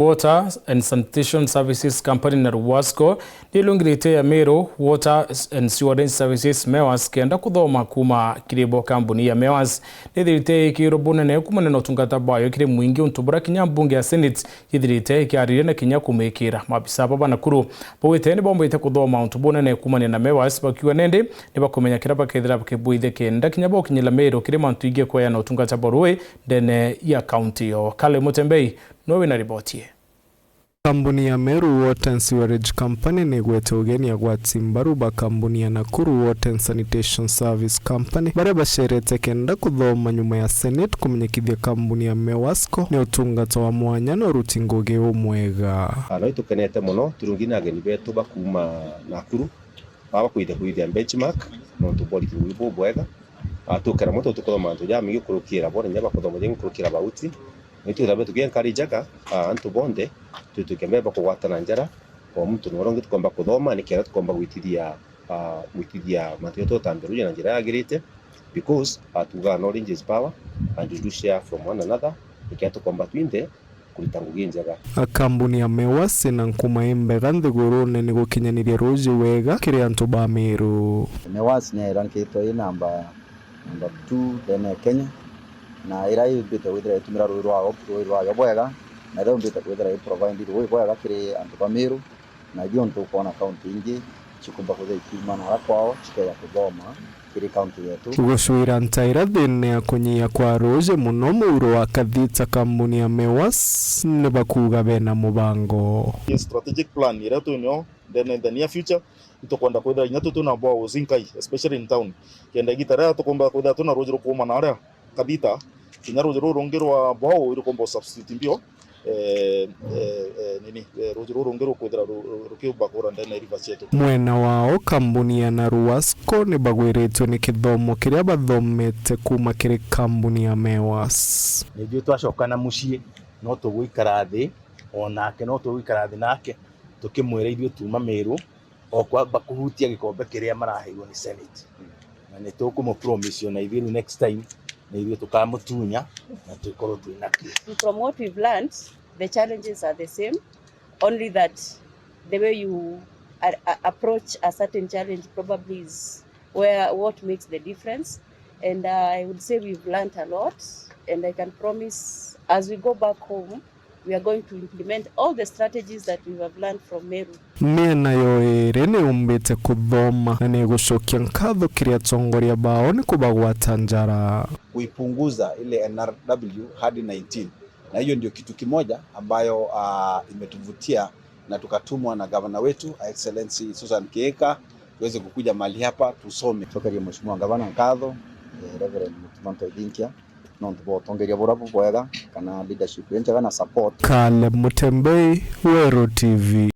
Water and Sanitation Services Company na Ruwasco nilungirite ya Meru Water and Sewerage Services MEWAS kenda kuthoma kuma kiribo kambuni ya MEWAS nithirite ikirobunene kumana na utungata bayo kiri mwingi untubura kinya mbunge ya Senate yithirite ikiarire na kinya kumikira mabisa baba nakuru bawite ni bombo ite kuthoma untubunene kumana na MEWAS bakiwa nende ni bakumenya kiraba kethira bakibuithe kenda kinya bo kinyila Meru kiri mantu ige kwa na utungata borwe dene ya county yo Kale Mutembei nowe na riboti. Kampuni ya Meru Water and Sewerage Company ni gwete ugeni ya gwatsimbaru ba kampuni ya Nakuru Water and Sanitation Service Company bare basherete kenda kuthoma nyuma ya Senate kumenyekithia kampuni ya MEWASCO ni utungata wa mwanya no rutingoge umwega. Ano tukenete muno turungina ageni betu bakuma Nakuru baba kuithia benchmark no tubori kuibo bwega atukera moto tukothoma ntu ya migi kurukira bora nyaba kuthoma jengu kurukira bauti nitu thabe tugiencourage antu bonde tutukemeba kugwatana njara kwa mtu norongi tukomba kuthoma nikera tukomba gwitithia matu tutambiru na njira yagirite because atuga knowledge is power and we do share from one another nikera tukomba twinde kulitangugia njara. Kampuni ya MEWAS na nkumaimbe ganthigurune ni gukinyaniria roji wega kiri antu ba Meru. MEWAS ne rankito number 2 then Kenya na irai bite withira itumira rwa bwega na rero bite withira provide rwa bwega kiri antu ba Meru na dio ntu kona county ingi chikumba kuthe ikimana kwao chikeya kuthoma kiri county yetu gushwira ntaira thine ya kunyia kwa roje muno muro wa kathita kampuni ya MEWAS ne bakuga bena mubango strategic plan irato nyo then in the near future itokwenda kwenda nyatu tuna bwa uzinkai especially in town kenda gitara tukomba kwenda tuna roje ko manara kabita kinya roje rongerwa bwa iro kombo substitute mbio roje rongero kwenda rukio bakora ndana river chetu mwena wao kampuni ya Ruwasco ni bagwiretwe ni kithomo kiria bathomete kuma kiri kampuni ya MEWAS ndio twashokana mushie no tugwikara thi onake no tugwikara thi nake tukimwira ithio tuma Meru okwa bakuhutia gikombe kiria maraheirwo ni Senate na ni tukumu promise na ithio next time na ithio tukamutunya na tukorwo twinaki. From what we've learned, the challenges are the same, only that the way you approach a certain challenge probably is what makes the difference. And I would say we've learned a lot, and I can promise as we go back home we are going to implement all the strategies that we have learned from Meru. Miena yo ni umbite kuthoma na ni gucokia nkatho kiria tongoria bao ni kubagwata njara kuipunguza ile NRW hadi 19 na hiyo ndio kitu kimoja ambayo imetuvutia na tukatumwa na gavana wetu Excellency Susan Kihika tuweze kukuja mali hapa tusome toka kwa mheshimiwa gavana nkatho Reverend Mutumanto Idinkia no tubotongeria burabu bwega kana leadership yenja kana support. Kale Mutembei, Wero TV.